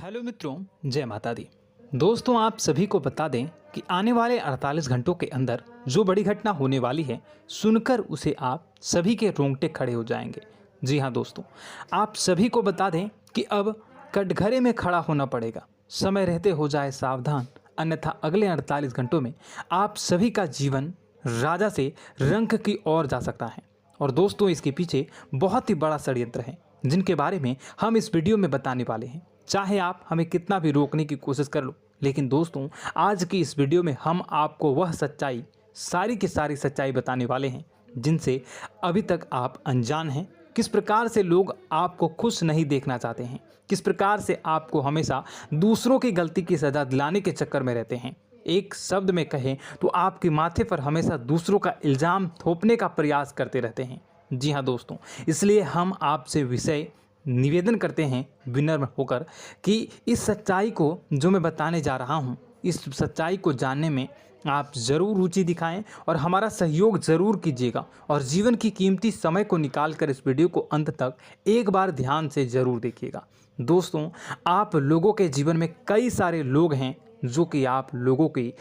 Hello मित्रों, जय माता दी। दोस्तों, आप सभी को बता दें कि आने वाले 48 घंटों के अंदर जो बड़ी घटना होने वाली है, सुनकर उसे आप सभी के रोंगटे खड़े हो जाएंगे। जी हाँ दोस्तों, आप सभी को बता दें कि अब कटघरे में खड़ा होना पड़ेगा। समय रहते हो जाए सावधान, अन्यथा अगले 48 घंटों में आप सभी का जीवन राजा से रंक की ओर जा सकता है। और दोस्तों, इसके पीछे बहुत ही बड़ा षड्यंत्र है, जिनके बारे में हम इस वीडियो में बताने वाले हैं। चाहे आप हमें कितना भी रोकने की कोशिश कर लो, लेकिन दोस्तों, आज की इस वीडियो में हम आपको वह सच्चाई, सारी की सारी सच्चाई बताने वाले हैं जिनसे अभी तक आप अनजान हैं। किस प्रकार से लोग आपको खुश नहीं देखना चाहते हैं, किस प्रकार से आपको हमेशा दूसरों की गलती की सज़ा दिलाने के चक्कर में रहते हैं। एक शब्द में कहें तो आपके माथे पर हमेशा दूसरों का इल्ज़ाम थोपने का प्रयास करते रहते हैं। जी हाँ दोस्तों, इसलिए हम आपसे विषय निवेदन करते हैं विनम्र होकर कि इस सच्चाई को जो मैं बताने जा रहा हूँ, इस सच्चाई को जानने में आप ज़रूर रुचि दिखाएं और हमारा सहयोग ज़रूर कीजिएगा। और जीवन की कीमती समय को निकाल कर इस वीडियो को अंत तक एक बार ध्यान से ज़रूर देखिएगा। दोस्तों, आप लोगों के जीवन में कई सारे लोग हैं जो कि आप लोगों की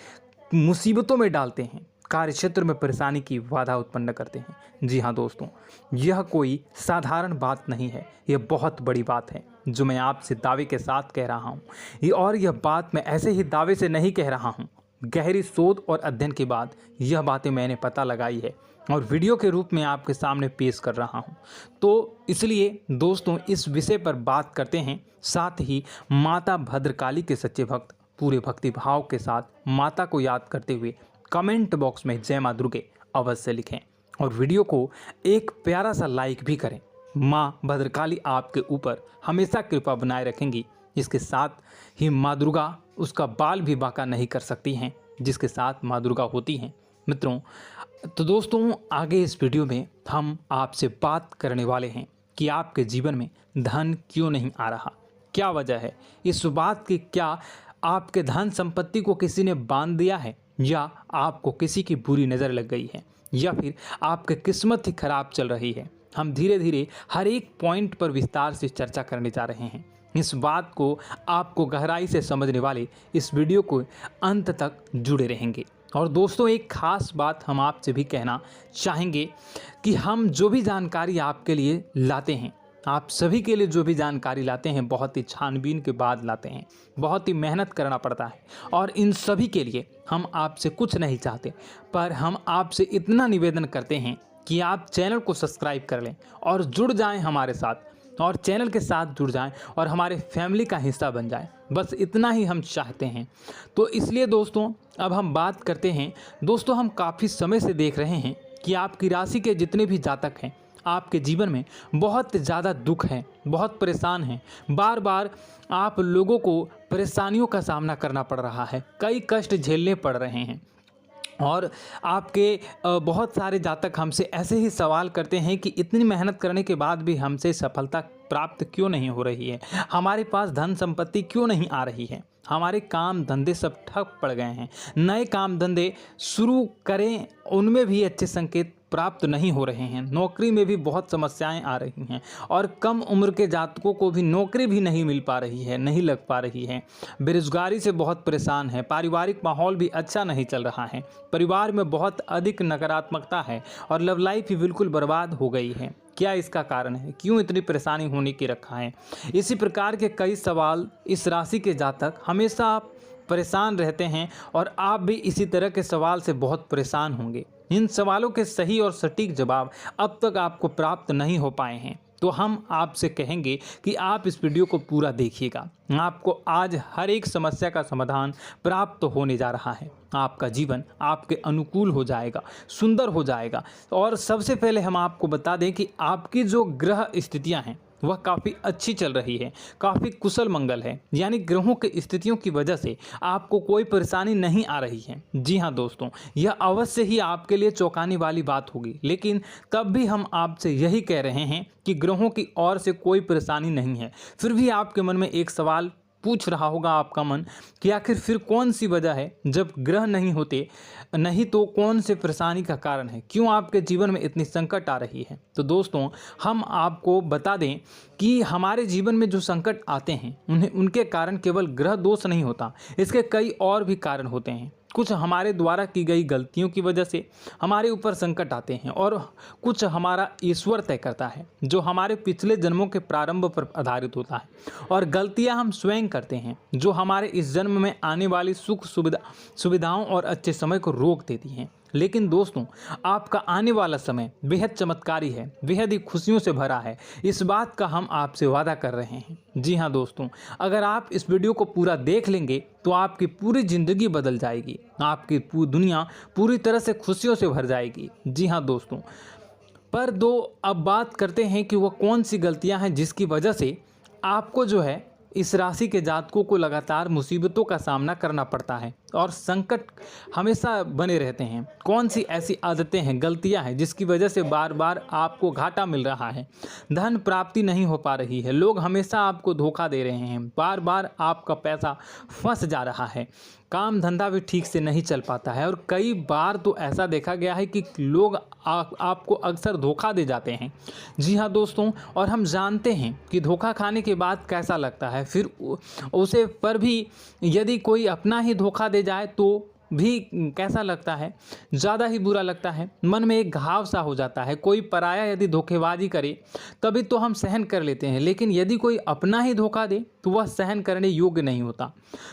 मुसीबतों में डालते हैं, कार्य क्षेत्र में परेशानी की बाधा उत्पन्न करते हैं। जी हाँ दोस्तों, यह कोई साधारण बात नहीं है, यह बहुत बड़ी बात है जो मैं आपसे दावे के साथ कह रहा हूँ। यह बात मैं ऐसे ही दावे से नहीं कह रहा हूँ। गहरी शोध और अध्ययन के बाद यह बातें मैंने पता लगाई है और वीडियो के रूप में आपके सामने पेश कर रहा हूँ। तो इसलिए दोस्तों, इस विषय पर बात करते हैं। साथ ही माता भद्रकाली के सच्चे भक्त पूरे भक्ति भाव के साथ माता को याद करते हुए कमेंट बॉक्स में जय मां दुर्गे अवश्य लिखें और वीडियो को एक प्यारा सा लाइक भी करें। मां भद्रकाली आपके ऊपर हमेशा कृपा बनाए रखेंगी। इसके साथ ही मां दुर्गा उसका बाल भी बांका नहीं कर सकती हैं, जिसके साथ मां दुर्गा होती हैं। मित्रों, तो दोस्तों, आगे इस वीडियो में हम आपसे बात करने वाले हैं कि आपके जीवन में धन क्यों नहीं आ रहा, क्या वजह है इस बात की। क्या आपके धन संपत्ति को किसी ने बांध दिया है, या आपको किसी की बुरी नज़र लग गई है, या फिर आपकी किस्मत ही खराब चल रही है। हम धीरे धीरे हर एक पॉइंट पर विस्तार से चर्चा करने जा रहे हैं। इस बात को आपको गहराई से समझने वाले इस वीडियो को अंत तक जुड़े रहेंगे। और दोस्तों, एक खास बात हम आपसे भी कहना चाहेंगे कि हम जो भी जानकारी आपके लिए लाते हैं, आप सभी के लिए जो भी जानकारी लाते हैं, बहुत ही छानबीन के बाद लाते हैं, बहुत ही मेहनत करना पड़ता है। और इन सभी के लिए हम आपसे कुछ नहीं चाहते, पर हम आपसे इतना निवेदन करते हैं कि आप चैनल को सब्सक्राइब कर लें और जुड़ जाएं हमारे साथ, और चैनल के साथ जुड़ जाएं और हमारे फैमिली का हिस्सा बन जाएं। बस इतना ही हम चाहते हैं। तो इसलिए दोस्तों, अब हम बात करते हैं। दोस्तों, हम काफ़ी समय से देख रहे हैं कि आपकी राशि के जितने भी जातक हैं, आपके जीवन में बहुत ज़्यादा दुख है, बहुत परेशान हैं। बार बार आप लोगों को परेशानियों का सामना करना पड़ रहा है, कई कष्ट झेलने पड़ रहे हैं। और आपके बहुत सारे जातक हमसे ऐसे ही सवाल करते हैं कि इतनी मेहनत करने के बाद भी हमसे सफलता प्राप्त क्यों नहीं हो रही है, हमारे पास धन संपत्ति क्यों नहीं आ रही है, हमारे काम धंधे सब ठप पड़ गए हैं, नए काम धंधे शुरू करें उनमें भी अच्छे संकेत प्राप्त नहीं हो रहे हैं, नौकरी में भी बहुत समस्याएं आ रही हैं, और कम उम्र के जातकों को भी नौकरी भी नहीं मिल पा रही है, नहीं लग पा रही है, बेरोजगारी से बहुत परेशान है, पारिवारिक माहौल भी अच्छा नहीं चल रहा है, परिवार में बहुत अधिक नकारात्मकता है, और लव लाइफ भी बिल्कुल बर्बाद हो गई है। क्या इसका कारण है, क्यों इतनी परेशानी होने की रखा है? इसी प्रकार के कई सवाल इस राशि के जातक हमेशा आप परेशान रहते हैं, और आप भी इसी तरह के सवाल से बहुत परेशान होंगे। इन सवालों के सही और सटीक जवाब अब तक आपको प्राप्त नहीं हो पाए हैं, तो हम आपसे कहेंगे कि आप इस वीडियो को पूरा देखिएगा। आपको आज हर एक समस्या का समाधान प्राप्त होने जा रहा है। आपका जीवन आपके अनुकूल हो जाएगा, सुंदर हो जाएगा। और सबसे पहले हम आपको बता दें कि आपकी जो ग्रह स्थितियां हैं वह काफ़ी अच्छी चल रही है, काफ़ी कुशल मंगल है, यानी ग्रहों की स्थितियों की वजह से आपको कोई परेशानी नहीं आ रही है। जी हाँ दोस्तों, यह अवश्य ही आपके लिए चौंकाने वाली बात होगी, लेकिन तब भी हम आपसे यही कह रहे हैं कि ग्रहों की ओर से कोई परेशानी नहीं है। फिर भी आपके मन में एक सवाल पूछ रहा होगा आपका मन कि आखिर फिर कौन सी वजह है, जब ग्रह नहीं होते नहीं तो कौन से परेशानी का कारण है, क्यों आपके जीवन में इतनी संकट आ रही है। तो दोस्तों हम आपको बता दें कि हमारे जीवन में जो संकट आते हैं उनके कारण केवल ग्रह दोष नहीं होता, इसके कई और भी कारण होते हैं। कुछ हमारे द्वारा की गई गलतियों की वजह से हमारे ऊपर संकट आते हैं और कुछ हमारा ईश्वर तय करता है, जो हमारे पिछले जन्मों के प्रारंभ पर आधारित होता है। और गलतियां हम स्वयं करते हैं, जो हमारे इस जन्म में आने वाली सुख सुविधाओं और अच्छे समय को रोक देती हैं। लेकिन दोस्तों आपका आने वाला समय बेहद चमत्कारी है, बेहद ही खुशियों से भरा है, इस बात का हम आपसे वादा कर रहे हैं। जी हाँ दोस्तों, अगर आप इस वीडियो को पूरा देख लेंगे तो आपकी पूरी ज़िंदगी बदल जाएगी, आपकी दुनिया पूरी तरह से खुशियों से भर जाएगी। जी हाँ दोस्तों, पर अब बात करते हैं कि वह कौन सी गलतियाँ हैं जिसकी वजह से आपको जो है इस राशि के जातकों को लगातार मुसीबतों का सामना करना पड़ता है और संकट हमेशा बने रहते हैं। कौन सी ऐसी आदतें हैं, गलतियां हैं जिसकी वजह से बार बार आपको घाटा मिल रहा है, धन प्राप्ति नहीं हो पा रही है, लोग हमेशा आपको धोखा दे रहे हैं, बार बार आपका पैसा फंस जा रहा है, काम धंधा भी ठीक से नहीं चल पाता है और कई बार तो ऐसा देखा गया है कि लोग आपको अक्सर धोखा दे जाते हैं। जी हाँ दोस्तों, और हम जानते हैं कि धोखा खाने के बाद कैसा लगता है, फिर उसे पर भी यदि कोई अपना ही धोखा दे जाए तो भी कैसा लगता है, ज़्यादा ही बुरा लगता है, मन में एक घाव सा हो जाता है। कोई पराया यदि धोखेबाजी करे तभी तो हम सहन कर लेते हैं, लेकिन यदि कोई अपना ही धोखा दे तो वह सहन करने योग्य नहीं होता।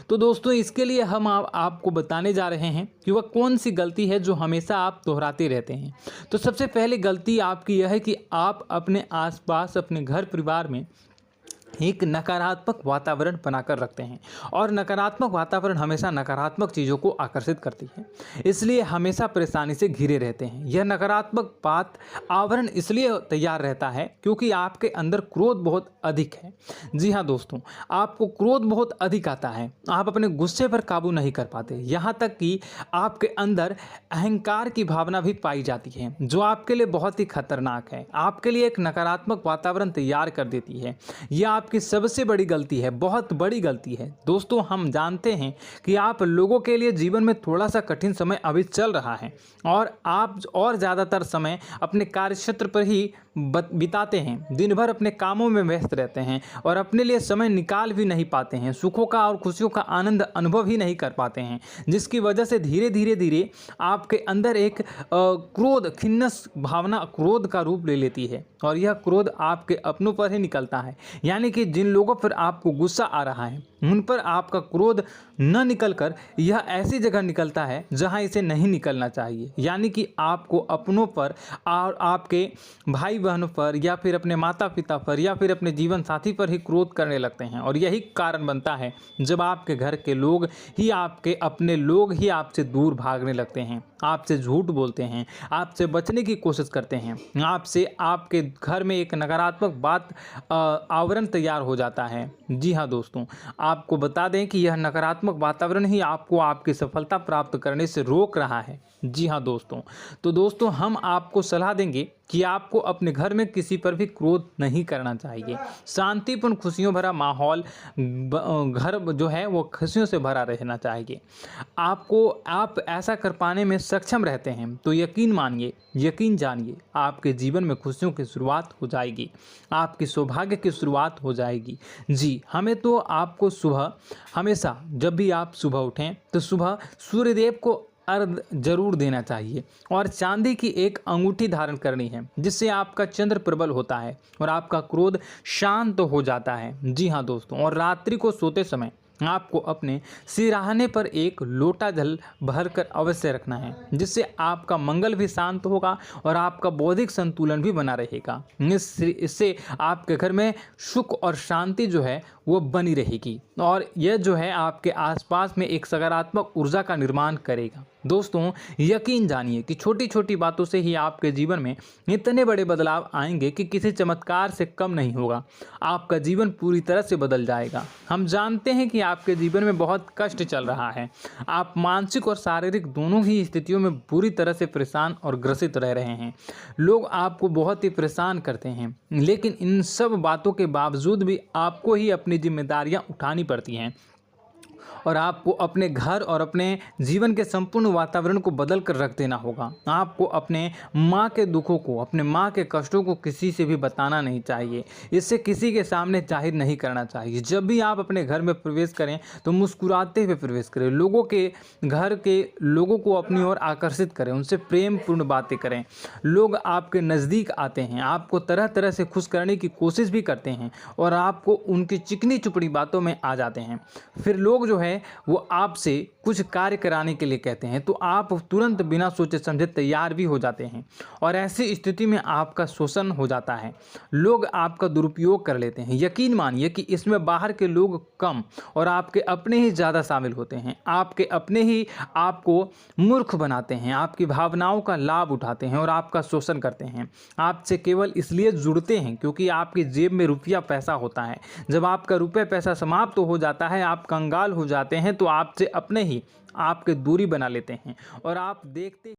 तो दोस्तों इसके लिए हम आपको बताने जा रहे हैं कि वह कौन सी गलती है जो हमेशा आप दोहराते रहते हैं। तो सबसे पहले गलती आपकी यह है कि आप अपने आसपास, अपने घर परिवार में एक नकारात्मक वातावरण बनाकर रखते हैं और नकारात्मक वातावरण हमेशा नकारात्मक चीज़ों को आकर्षित करती है, इसलिए हमेशा परेशानी से घिरे रहते हैं। यह नकारात्मक आवरण इसलिए तैयार रहता है क्योंकि आपके अंदर क्रोध बहुत अधिक है। जी हाँ दोस्तों, आपको क्रोध बहुत अधिक आता है, आप अपने गुस्से पर काबू नहीं कर पाते, यहाँ तक कि आपके अंदर अहंकार की भावना भी पाई जाती है, जो आपके लिए बहुत ही खतरनाक है, आपके लिए एक नकारात्मक वातावरण तैयार कर देती है। यह आपकी सबसे बड़ी गलती है, बहुत बड़ी गलती है। दोस्तों हम जानते हैं कि आप लोगों के लिए जीवन में थोड़ा सा कठिन समय अभी चल रहा है और आप और ज़्यादातर समय अपने कार्यक्षेत्र पर ही बिताते हैं, दिन भर अपने कामों में व्यस्त रहते हैं और अपने लिए समय निकाल भी नहीं पाते हैं, सुखों का और खुशियों का आनंद अनुभव ही नहीं कर पाते हैं, जिसकी वजह से धीरे धीरे आपके अंदर एक क्रोध, खिन्नस भावना क्रोध का रूप ले लेती है और यह क्रोध आपके अपनों पर ही निकलता है। यानी कि जिन लोगों पर आपको गुस्सा आ रहा है उन पर आपका क्रोध न निकलकर यह ऐसी जगह निकलता है जहां इसे नहीं निकलना चाहिए, यानी कि आपको अपनों पर और आपके भाई बहनों पर या फिर अपने माता पिता पर या फिर अपने जीवन साथी पर ही क्रोध करने लगते हैं। और यही कारण बनता है जब आपके घर के लोग ही, आपके अपने लोग ही आपसे दूर भागने लगते हैं, आपसे झूठ बोलते हैं, आपसे बचने की कोशिश करते हैं, आपके घर में एक नकारात्मक आवरण तैयार हो जाता है। जी हाँ दोस्तों, आपको बता दें कि यह नकारात्मक वातावरण ही आपको आपकी सफलता प्राप्त करने से रोक रहा है। जी हाँ दोस्तों, तो दोस्तों हम आपको सलाह देंगे कि आपको अपने घर में किसी पर भी क्रोध नहीं करना चाहिए। शांतिपूर्ण खुशियों भरा माहौल, घर जो है वो खुशियों से भरा रहना चाहिए। आप ऐसा कर पाने में सक्षम रहते हैं तो यकीन मानिए, यकीन जानिए, आपके जीवन में खुशियों की शुरुआत हो जाएगी, आपकी सौभाग्य की शुरुआत हो जाएगी। जी, हमें तो आपको सुबह, हमेशा जब भी आप सुबह उठें तो सुबह सूर्यदेव को अर्घ जरूर देना चाहिए और चांदी की एक अंगूठी धारण करनी है, जिससे आपका चंद्र प्रबल होता है और आपका क्रोध शांत हो जाता है। जी हाँ दोस्तों, और रात्रि को सोते समय आपको अपने सिरहाने पर एक लोटा जल भरकर अवश्य रखना है, जिससे आपका मंगल भी शांत होगा और आपका बौद्धिक संतुलन भी बना रहेगा। इससे आपके घर में सुख और शांति जो है वो बनी रहेगी और यह जो है आपके आसपास में एक सकारात्मक ऊर्जा का निर्माण करेगा। दोस्तों, यकीन जानिए कि छोटी छोटी बातों से ही आपके जीवन में इतने बड़े बदलाव आएंगे कि किसी चमत्कार से कम नहीं होगा। आपका जीवन पूरी तरह से बदल जाएगा। हम जानते हैं कि आपके जीवन में बहुत कष्ट चल रहा है। आप मानसिक और शारीरिक दोनों ही स्थितियों में बुरी तरह से परेशान और ग्रसित रह रहे हैं। लोग आपको बहुत ही परेशान करते हैं, लेकिन इन सब बातों के बावजूद भी आपको ही अपनी जिम्मेदारियां उठानी पड़ती हैं और आपको अपने घर और अपने जीवन के संपूर्ण वातावरण को बदल कर रख देना होगा। आपको अपने माँ के दुखों को, अपने माँ के कष्टों को किसी से भी बताना नहीं चाहिए। इससे किसी के सामने जाहिर नहीं करना चाहिए। जब भी आप अपने घर में प्रवेश करें तो मुस्कुराते हुए प्रवेश करें। लोगों के घर के लोगों को अपनी ओर आकर्षित करें, उनसे प्रेमपूर्ण बातें करें। लोग आपके नज़दीक आते हैं, आपको तरह तरह से खुश करने की कोशिश भी करते हैं और आपको उनकी चिकनी चुपड़ी बातों में आ जाते हैं। फिर लोग जो है वो आपसे कुछ कार्य कराने के लिए कहते हैं तो आप तुरंत बिना सोचे समझे तैयार भी हो जाते हैं और ऐसी स्थिति में आपका शोषण हो जाता है। लोग आपका दुरुपयोग कर लेते हैं। यकीन मानिए कि इसमें बाहर के लोग कम और आपके अपने ही ज़्यादा शामिल होते हैं। आपके अपने ही आपको मूर्ख बनाते हैं, आपकी भावनाओं का लाभ उठाते हैं और आपका शोषण करते हैं। आपसे केवल इसलिए जुड़ते हैं क्योंकि आपकी जेब में रुपया पैसा होता है। जब आपका रुपया पैसा समाप्त हो जाता है, आप कंगाल हो जाते हैं, तो आपसे अपने ही आपके दूरी बना लेते हैं और आप देखते